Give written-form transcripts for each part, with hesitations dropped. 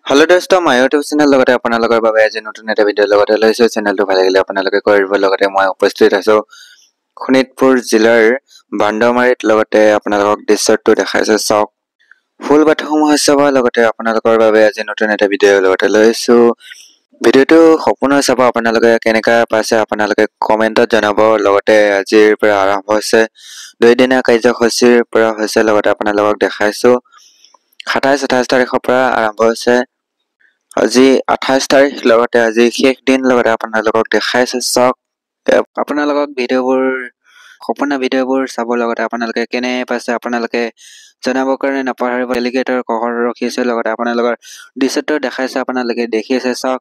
Hello दोस्तों मैं YouTube channel লগতে আপোনালোকৰ বাবে আজি নতুন এটা ভিডিঅ লগতে লৈছো চেনেলটো ভাল লাগিলে আপোনালোকে কৰিব লগতে মই উপস্থিত আছো খনিতপুৰ জিলাৰ বান্দমাৰীত লগতে আপোনালোকক দৃশ্যটো দেখাইছে চক ফুল বাথসমূহ চাব লগতে আপোনালোকৰ বাবে আজি নতুন এটা ভিডিঅ লগতে লৈছো ভিডিঅটো সম্পূৰ্ণ চাব আপোনালোকে কেনেকা পাইছে আপোনালোকে কমেন্টত জনাব লগতে আজিৰ পৰা আৰম্ভ হৈছে দুই দিনীয়া কাৰ্যসূচীৰ পৰা হৈছে লগতে আপোনালোকক দেখাইছো 27-28 তাৰিখৰ পৰা আৰম্ভ হৈছে আজি 28 তাৰিখ লগতে আজি শেষ দিন লগতে আপোনালোকক দেখাইছে চক আপোনালোকক ভিডিঅবোৰ সম্পূৰ্ণ ভিডিঅবোৰ চাব লগতে আপোনালোকে কেনে পাইছে আপোনালোকে জনাব কাৰণে নাপাহৰিব এলিগেটৰ কহৰ ৰখিছে লগতে আপোনালোকৰ দৃশ্যটো দেখাইছে আপোনালোকে দেখি আছে চক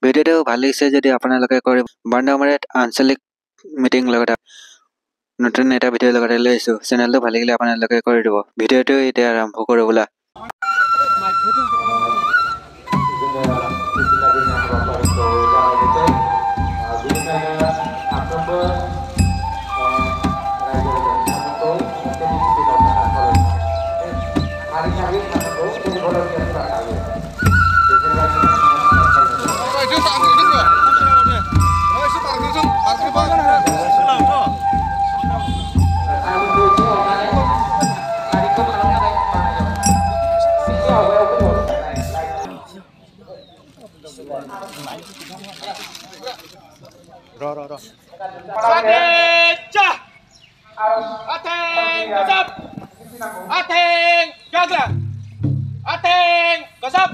ভিডিঅটো ভাল লাগিছে যদি আপোনালোকে কৰিব বান্দমাৰীত আঞ্চলিক মিটিং লগতে নতুন এটা ভিডিঅ লগতে লৈছো চেনেলটো ভাল লাগিলে আপোনালোকে কৰি দিব ভিডিঅটো এতিয়া আৰম্ভ কৰো বলা Ateng gagal. Ateng gasap.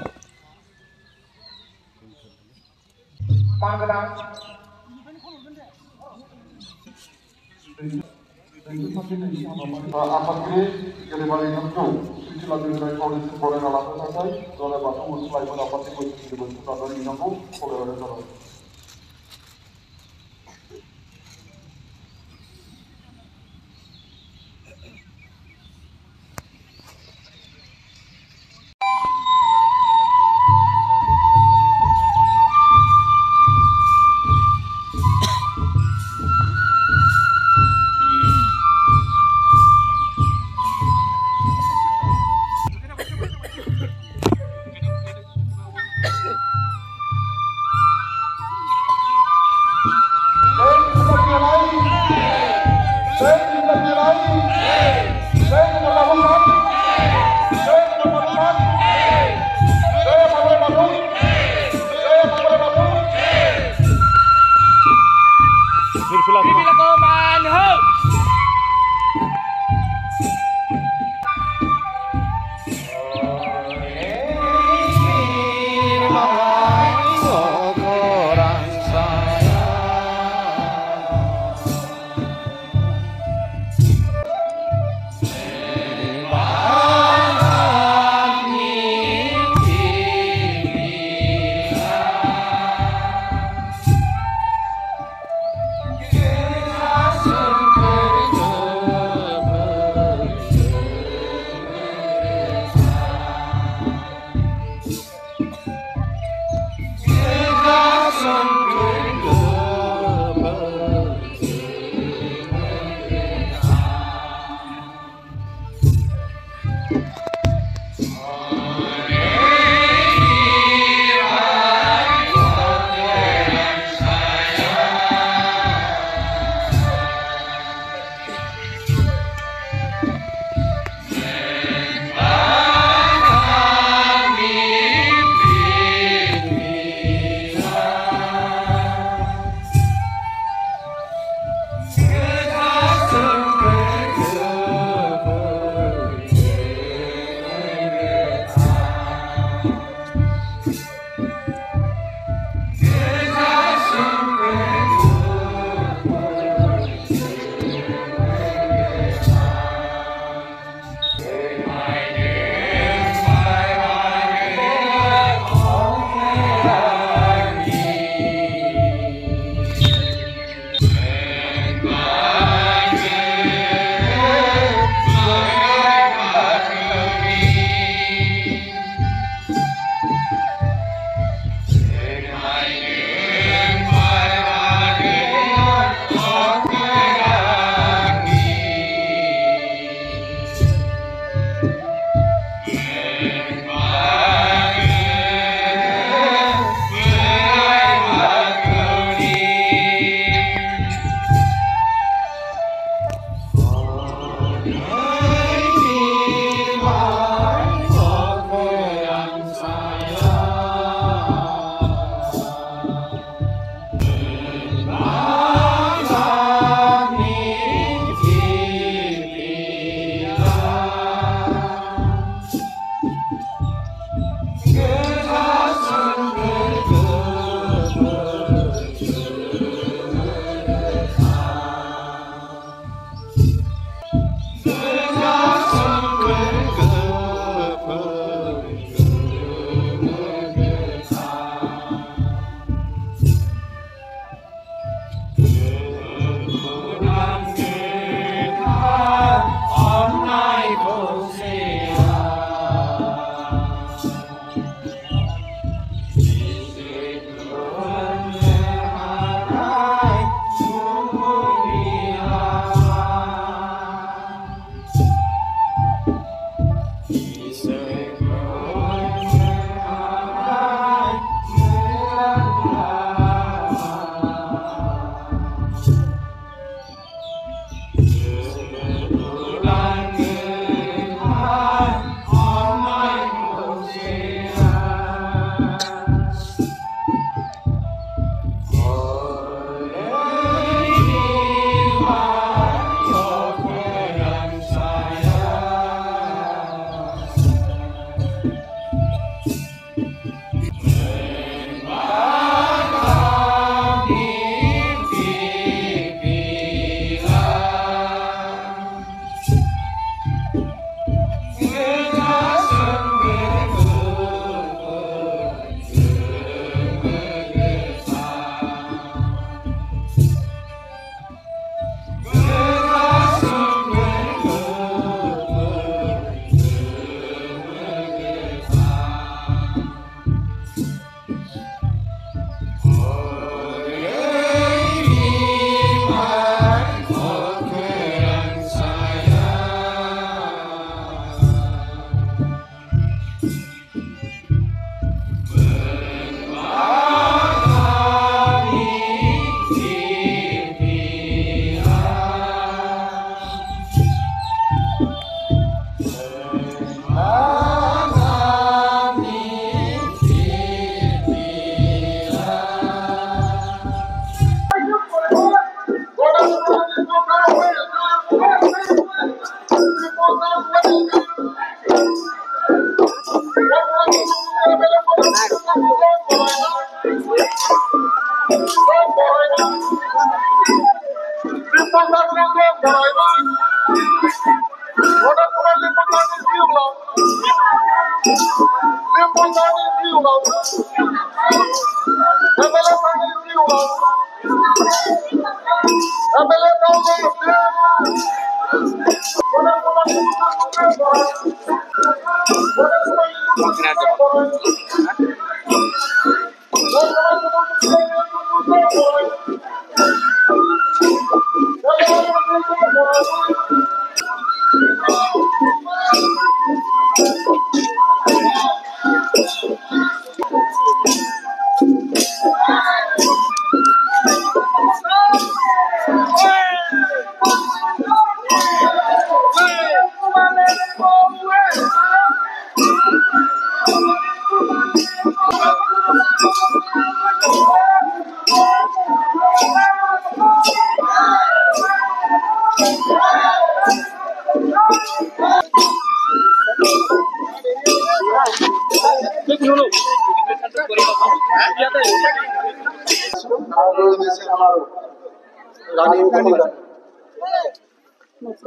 Manggadang. Apabila jadi balik tentu, sila dengan polisi boleh lakukan saja. Kalau batu muslim pun dapat dibentuk dari inamu oleh orang.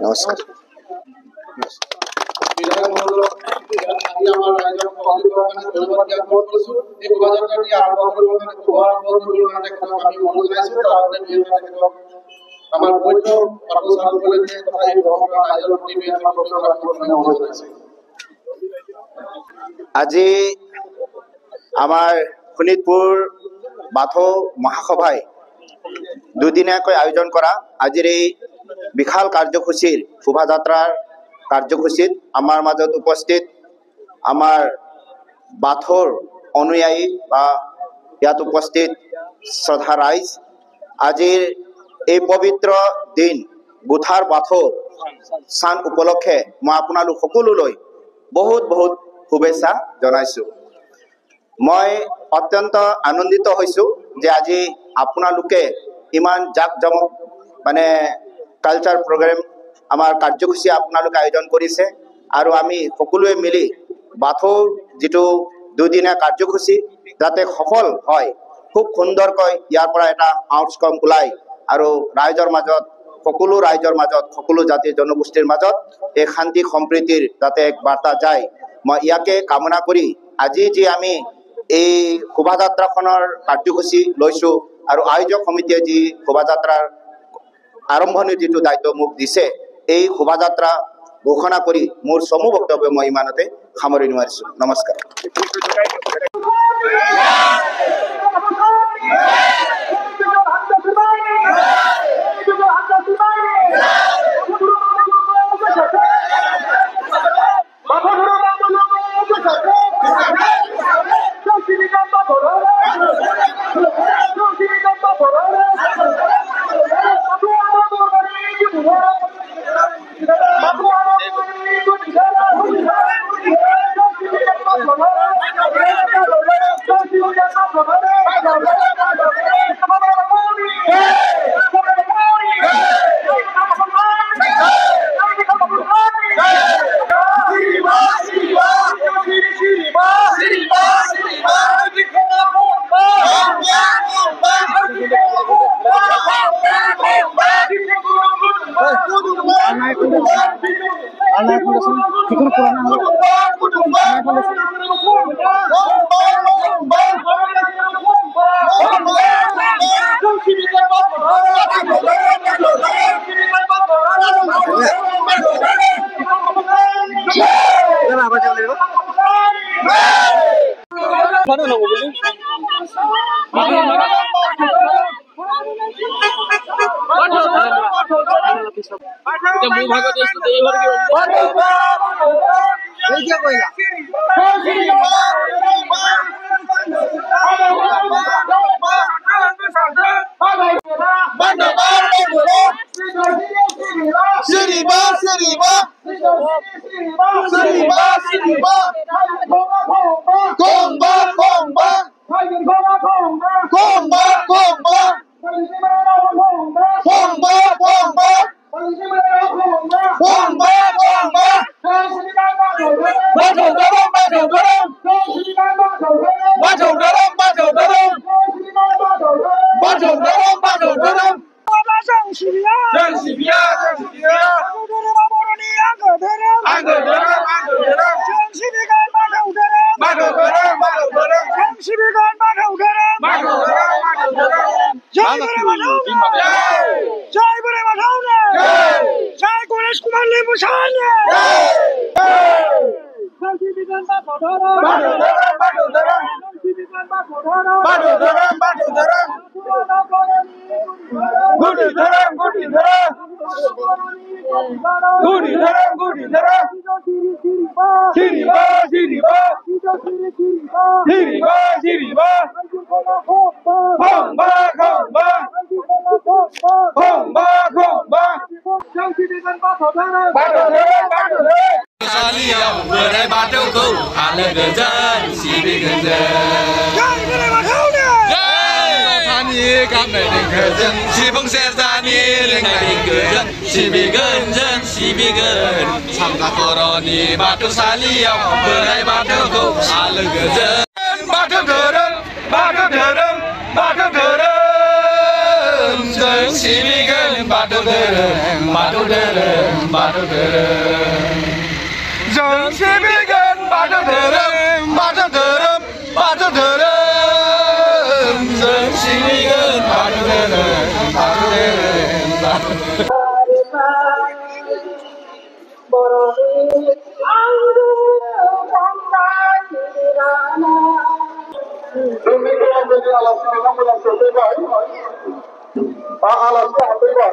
নমস্কাৰ আজি আমাৰ শোণিতপুৰ বাথৌ মহাসভাই দুদিনীয়াকৈ আয়োজন কৰা আজিৰ এই বিশাল কাৰ্যসূচীৰ শোভাযাত্ৰাৰ কাৰ্যসূচীত আমাৰ মাজত উপস্থিত আমাৰ বাথৌৰ অনুয়ায়ী বা ইয়াত উপস্থিত শ্ৰদ্ধা ৰাইজ আজিৰ এই পবিত্ৰ দিন বুধাৰ বাথৌ স্থান উপলক্ষে মই আপোনালোক সকলোলৈ বহুত বহুত শুভেচ্ছা জনাইছোঁ। মই অত্যন্ত আনন্দিত হৈছোঁ যে আজি আপোনালোকে ইমান জাকজমক মানে কালচাৰ প্ৰগ্ৰেম আমাৰ কাৰ্যসূচী আপোনালোকে আয়োজন কৰিছে আৰু আমি সকলোৱে মিলি বাথৌ যিটো দুদিনীয়া কাৰ্যসূচী যাতে সফল হয় খুব সুন্দৰকৈ ইয়াৰ পৰা এটা আউটকাম ওলাই আৰু ৰাইজৰ মাজত সকলো জাতি জনগোষ্ঠীৰ মাজত এই শান্তি সম্প্ৰীতিৰ যাতে এক বাৰ্তা যায় মই ইয়াকে কামনা কৰি আজি যি আমি এই শোভাযাত্ৰাখনৰ কাৰ্যসূচী লৈছোঁ আৰু আয়োজক সমিতিয়ে যি শোভাযাত্ৰাৰ আৰম্ভণিৰ যিটো দায়িত্ব মোক দিছে এই শোভাযাত্ৰা ঘোষণা কৰি মোৰ চমু বক্তব্য মই ইমানতে সামৰি নোৱাৰিছোঁ। নমস্কাৰ। Anggo सिबिगोन बाथौ धोरोम जय बोराइ बाथौनो जय बोराइ बाथौनो जय गणेश कुमार लिम्बु सारनो जय सिबिगोन बाथौ धोरोम सिबिगोन बाथौ धोरोम गुदि धोरोम गुदि धोरोम सिरिबा खंबा जय सिबिगोन बाथौ धोरोम सालियाव बोराइ बाथौखौ आलो गोजोन सिबिगोन जों जय बोराइ बाथौनो माथानि गाबनाय देंखोजों सिफुं सेरजानि रिंनाय देंखोजों सिबिगोन सामगा खर'नि बाथौसालियाव बोराइ बाथौखौ आलो गोजोन बाथौ धोरोम जों सिबिगोन बाथौ धोरोम जों सिबिगोन बाथौ धोरोम जों सिबिगोन बाथौ धोरोम आलासि हाबफैबाय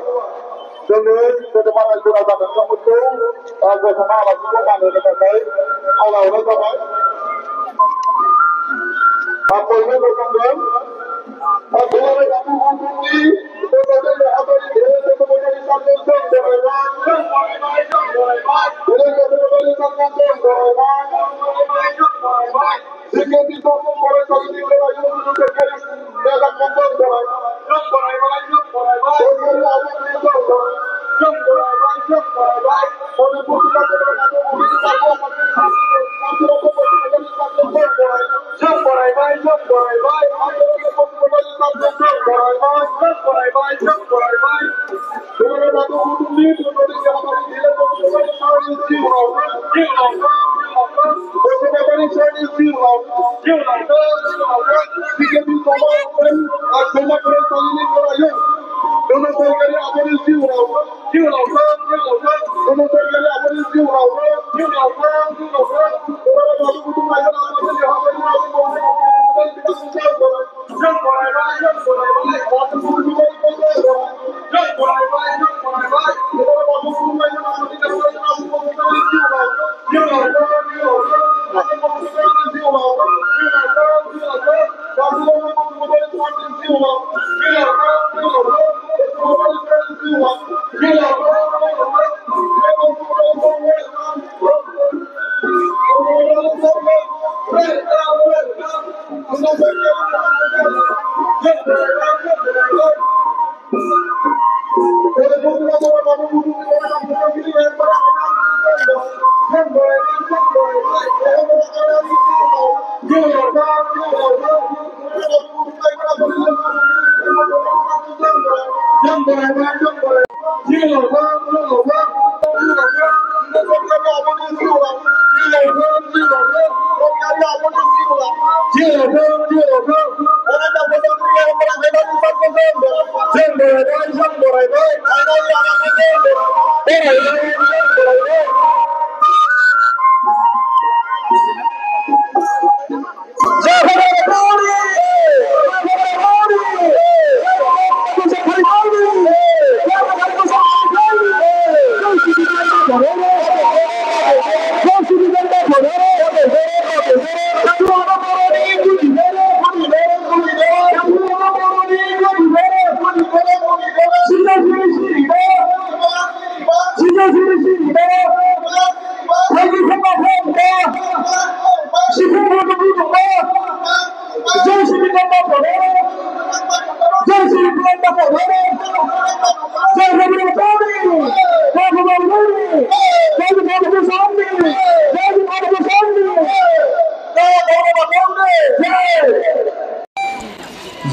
जोंनि गेदेमा रायजो राजा नोंथांमोनखौ गथ'मा आलासिखौ मान होनो थाखाय खावलायहरनाय जाबाय बयबो बोखांगोन दुलाराय बाथौ बाथौनि बेबायदि नेहाथारि धोरोमारि सानथौजों बरायबाय सिक्योरिटिखौ फरायसालिनिफ्राय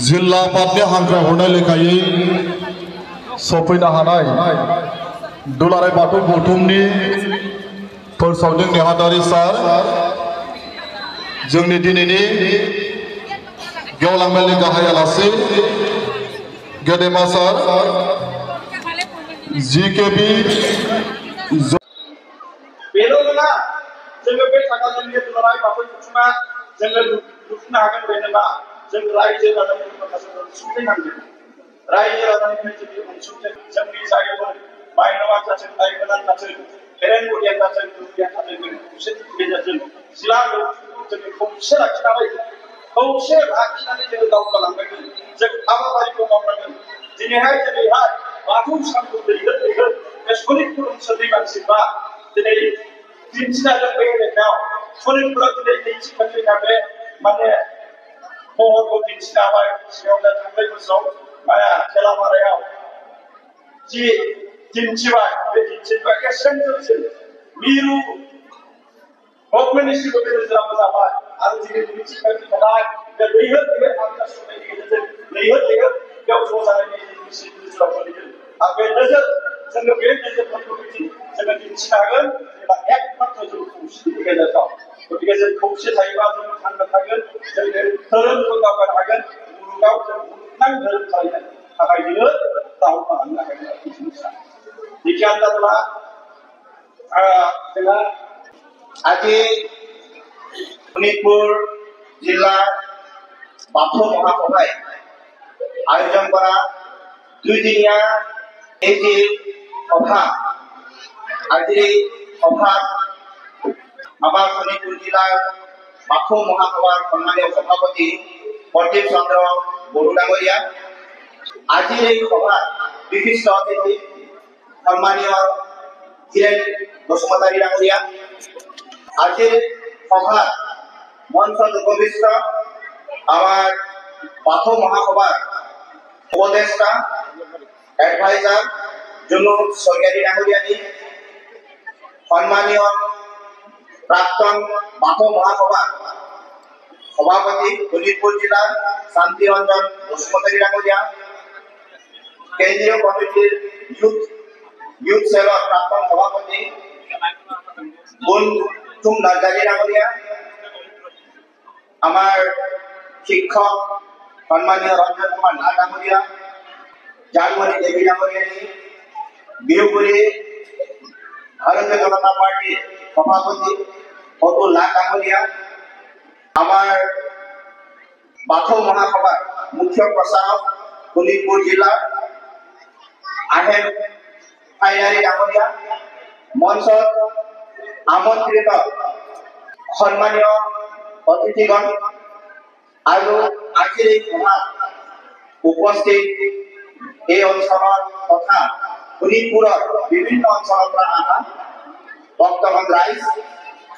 जिल्ला आफादनि हांख्राय हरनाय लेखायै सफैनो हानाय दुलाराय बाथौ गौथुमनि फोसावदिं नेहाथारि सार जोंनि दिनैनि गेवलांमेलनि गाहाय आलासि गेदेमा सार जिकेबि बेल' नङा जोङो बे थाखा जोंनि दुलाराय बाथौ जुथुमा जोङो लुफुंनो हागोन बे नङा जों रायजो राजानि माखासे अनसुंथाइ नांगोन रायजो राजानिफ्राय जुदि अनसुंथाइ जोंनि जायगायाव माइन'आ जाथों लाइमोना जाथों बेरेंगुरिया जाथों दुब्लिया जाथों जों खौसेथिनि गेजेरजों जिल्ला जोंनि खौसे लाखिनानै जोङो दावगालांनांगोन जों हाबाफारिखौ मावनांगोन दिनैहाय जेरैहाय बाथौ सानखौ दैगोन बे सनितपुर ओनसोलनि मानसिफ्रा दिनै दिन्थिनानै बे लेखायाव सनितपुरा दिनै दिन्थिफुंनो बे माने महरखौ दिन्थिनो हाबाय सिगाङाव थांनाय बोसोराव खेलामारायाव जि दिन्थिबाय बे दिन्थिबाय सेन्ट्रेलसिम मिरु गभर्नमेन्टनि सिगाङाव गेजेराव जाबाय आरो दिनै दिन्थिफुंनो थाखाय बे लैहोर लैहोर आन्दाज सुनायनि गेजेरजों लैहोर लैहोर बेयाव ज' जानायनि गेजेराव गोलैगोन आरो बे नोजोर जोङो बे नोजोरफोरखौ जोङो दिन्थिनो हागोन जेब्ला एकमात्र जों खौसेथिनि गेजेराव गतिके जों खौसे थायोबा जों थांना थागोन जों धोरोमखौ दावगानो हागोन मुलुगाव जों मुलुगनां धोरोम जानो थाखाय जोङो दावगालांनो हागोन बिगियान जादोंब्ला जोंहा আজি শোণিতপুর জিলা বাথৌ মহাসভায় আয়োজন করা 2 দিনীয়া এই যে সভা আজিৰ এই সভা আমাৰ শোণিতপুৰ জিলাৰ বাথৌ মহাসভাৰ সন্মানীয় সভাপতি প্ৰদীপ চন্দ্ৰ বড়ো ডাঙৰীয়া আজিৰ এই সভাৰ বিশিষ্ট অতিথি সন্মানীয় হিৰেণ বসুমতাৰী ডাঙৰীয়া আজিৰ সভাত মঞ্চত উপবিষ্ট আমাৰ বাথৌ মহাসভাৰ উপদেষ্টা এডভাইজাৰ জুনুক চৰকাৰী ডাঙৰীয়ানী সন্মানীয় প্ৰাক্তন বাথৌ মহাসভাৰ সভাপতি শোণিতপুৰ জিলাৰ শান্তি ৰঞ্জন বসুমতাৰী ডাঙৰীয়া কেন্দ্ৰীয় কমিটিৰ ইউথ সেলৰ প্ৰাক্তন সভাপতি বুনতুম নাৰ্জাৰী ডাঙৰীয়া আমাৰ শিক্ষক সন্মানীয় ৰঞ্জন কুমাৰ নাথ ডাঙৰীয়া জানমণি দেৱী ডাঙৰীয়ানী বিহুগুৰি ভাৰতীয় জনতা পাৰ্টিৰ সভাপতি অতুল নাথ ডাঙৰীয়া আমাৰ বাথৌ মহাসভাৰ মুখ্য প্ৰচাৰক শোণিতপুৰ জিলাৰ আহেম ফাইনাৰী ডাঙৰীয়া মঞ্চত আমন্ত্ৰিত সন্মানীয় অতিথিগণ আৰু আজিৰ এই সভাত উপস্থিত এই অঞ্চলৰ তথা শোণিতপুৰৰ বিভিন্ন অঞ্চলৰ পৰা অহা ভক্তগণ ৰাইজ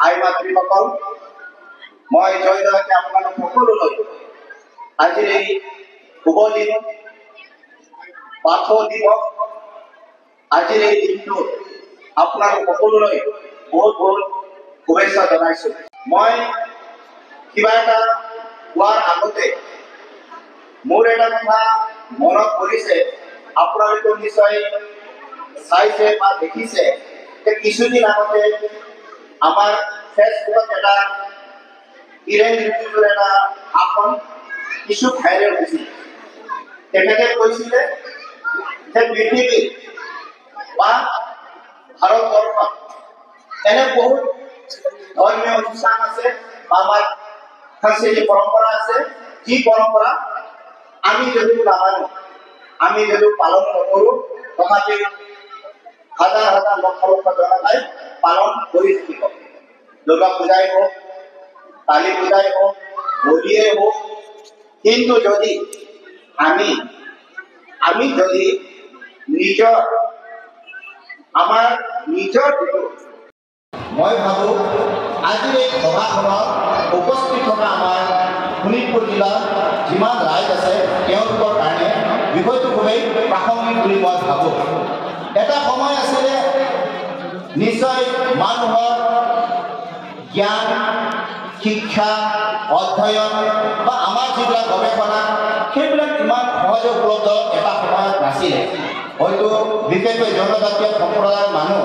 আই মাতৃসকল মই জয়দৰে আপোনালোক সকলোলৈ আজিৰ এই শুভ দিন বাথৌ দিৱস আজিৰ এই দিনটোত আপোনালোক সকলোলৈ বহুত বহুত শুভেচ্ছা জনাইছো মই কিবা এটা কোৱাৰ আগতে মোৰ এটা কথা মনত পৰিছে আপোনালোকে নিশ্চয় চাইছে বা দেখিছে যে কিছুদিন আগতে আমাৰ ফেচবুকত এটা হিৰেণ ৰিজিজুৰ এটা ভাষণ কিছু ভাইৰেল হৈছিল তেখেতে কৈছিলে যে পৃথিৱী বা ভাৰতবৰ্ষত এনে বহুত ধৰ্মীয় অনুষ্ঠান আছে বা আমাৰ সাংস্কৃতিক পৰম্পৰা আছে যি পৰম্পৰা আমি যদিও নামানো আমি যদিও পালন নকৰোঁ তথাপি হাজাৰ হাজাৰ লক্ষ লক্ষ জনতাই পালন কৰি থাকিব দুৰ্গা পূজাই হওক কালী পূজাই হওক হোলীয়ে হওক কিন্তু যদি আমি যদি আমাৰ নিজৰ মই ভাবোঁ আজিৰ এই সভাখনত উপস্থিত থকা আমাৰ শোণিতপুৰ জিলাৰ যিমান ৰাইজ আছে তেওঁলোকৰ কাৰণে বিষয়টো খুবেই প্ৰাসংগিক বুলি মই ভাবোঁ এটা সময় আছিলে নিশ্চয় মানুহৰ জ্ঞান শিক্ষা অধ্যয়ন বা আমাৰ যিবিলাক গৱেষণা সেইবিলাক ইমান সহজে উপলব্ধ এটা সময়ত নাছিলে হয়তো বিশেষকৈ জনজাতীয় সম্প্ৰদায়ৰ মানুহ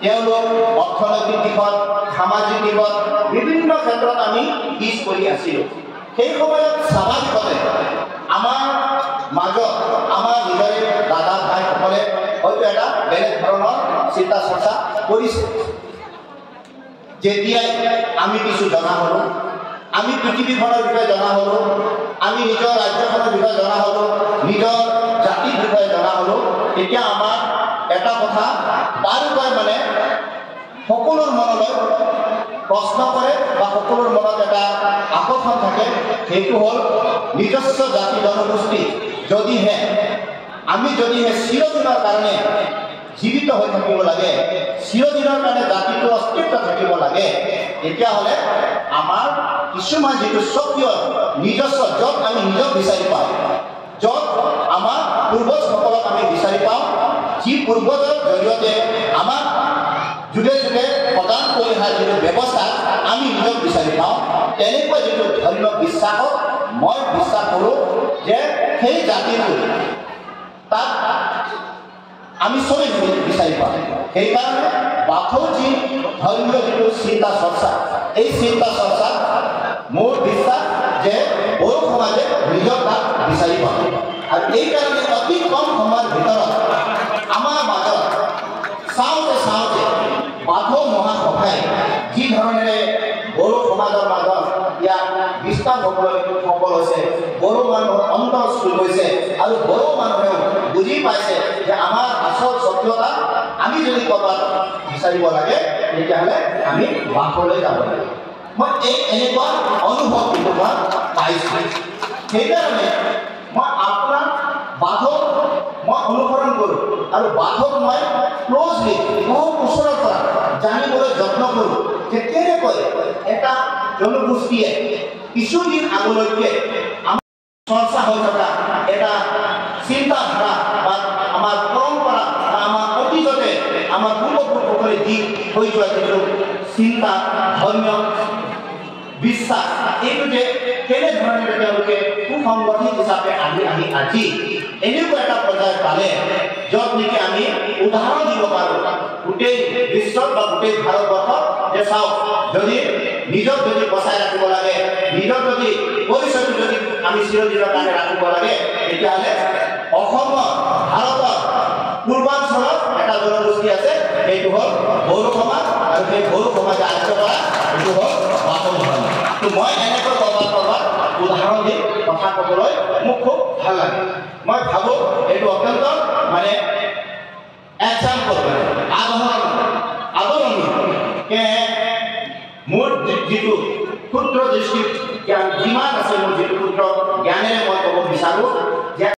তেওঁলোক অৰ্থনৈতিক দিশত সামাজিক দিশত বিভিন্ন ক্ষেত্ৰত আমি পিছ পৰি আছিলোঁ সেই সময়ত স্বাভাৱিকতে আমাৰ মাজত আমাৰ নিজৰে দাদা ভাইসকলে হয়তো এটা বেলেগ ধৰণৰ চিন্তা চৰ্চা কৰিছে। যেতিয়াই আমি কিছু জনা হ'লোঁ, আমি পৃথিৱীখনৰ বিষয়ে জনা হ'লোঁ, আমি নিজৰ ৰাজ্যখনৰ বিষয়ে জনা হ'লোঁ, নিজৰ জাতিৰ বিষয়ে জনা হ'লোঁ, তেতিয়া আমাৰ এটা কথা বাৰুকৈ মানে সকলোৰ মনলৈ প্ৰশ্ন কৰে বা সকলোৰ মনত এটা আকৰ্ষণ থাকে, সেইটো হ'ল নিজস্ব জাতি জনগোষ্ঠী যদিহে চিৰদিনৰ কাৰণে জীৱিত হৈ থাকিব লাগে, চিৰদিনৰ কাৰণে জাতিটোৰ অস্তিত্ব থাকিব লাগে, তেতিয়াহ'লে আমাৰ কিছুমান যিটো স্বকীয় নিজস্ব য'ত আমি নিজক বিচাৰি পাওঁ, য'ত আমাৰ পূৰ্বজসকলক আমি বিচাৰি পাওঁ, যি পূৰ্বজৰ জৰিয়তে আমাক যুগে যুগে প্ৰদান কৰি অহা যিটো ব্যৱস্থা আমি নিজক বিচাৰি পাওঁ, তেনেকুৱা যিটো ধৰ্মীয় বিশ্বাসক মই বিশ্বাস কৰোঁ যে সেই জাতিটো তাত আমি চবেই বিচাৰি পাওঁ। সেইকাৰণে বাথৌ যি ধৰ্মীয় যিটো চিন্তা চৰ্চা, এই চিন্তা চৰ্চাত মোৰ বিশ্বাস যে বড়ো সমাজে নিজৰ তাত বিচাৰি পাব। আৰু এইকাৰণে অতি কম সময়ৰ ভিতৰত আমাৰ মাজত চাওঁতে বাথৌ মহাসভাই যি ধৰণেৰে বড়ো সমাজৰ মাজত ইয়াক বিস্তাৰ হ'বলৈ সফল হৈছে, বড়ো মানুহৰ অন্তৰ চুই গৈছে আৰু বড়ো মানুহেও বুজি পাইছে যে আমাৰ আচল স্বকীয়তা আমি যদি ক'ৰবাত বিচাৰিব লাগে তেতিয়াহ'লে আমি বাথৌলৈ যাব লাগে। মই এনেকুৱা অনুভৱ কিন্তু মই পাইছোঁ। সেইকাৰণে মই আপোনাক বাথৌক মই অনুসৰণ কৰোঁ আৰু বাথৌক মই ক্ল'জলি বহুত ওচৰৰ পৰা জানিবলৈ যত্ন কৰোঁ যে কেনেকৈ এটা জনগোষ্ঠীয়ে কিছুদিন আগলৈকে আমাৰ চৰ্চা হৈ থকা এটা চিন্তাধাৰা বা আমাৰ পৰম্পৰা বা আমাৰ অতীততে আমাৰ পূৰ্বপুৰুষসকলে দি হৈ যোৱা যিটো চিন্তা ধৰ্মীয় বিশ্বাস, এইটো যে কেনেধৰণে তেওঁলোকে সুসংগঠিত হিচাপে আজি এনেকুৱা এটা পৰ্যায় পালে য'ত নেকি আমি উদাহৰণ দিব পাৰোঁ গোটেই বিশ্বত বা গোটেই ভাৰতবৰ্ষত যে চাওক, নিজক যদি বচাই ৰাখিব লাগে, নিজৰ যদি পৰিচয়টো যদি আমি চিৰদিনৰ কাৰণে ৰাখিব লাগে, তেতিয়াহ'লে অসমত ভাৰতৰ পূৰ্বাঞ্চলত এটা জনগোষ্ঠী আছে, সেইটো হ'ল বড়ো সমাজ, আৰু সেই বড়ো সমাজে আৰ্য কৰা এইটো হ'ল বাথৌ ধৰ্ম। তো মই এনেকৈ ক'ৰবাত উদাহৰণ দি কথা ক'বলৈ মোক খুব ভাল লাগে। মই ভাবোঁ এইটো অত্যন্ত মানে এক্সাম্পল আদৰণীয় মোৰ যিটো ক্ষুদ্ৰ দৃষ্টিত জ্ঞান যিমান আছে, মোৰ যিটো ক্ষুদ্ৰ জ্ঞানেৰে মই ক'ব বিচাৰোঁ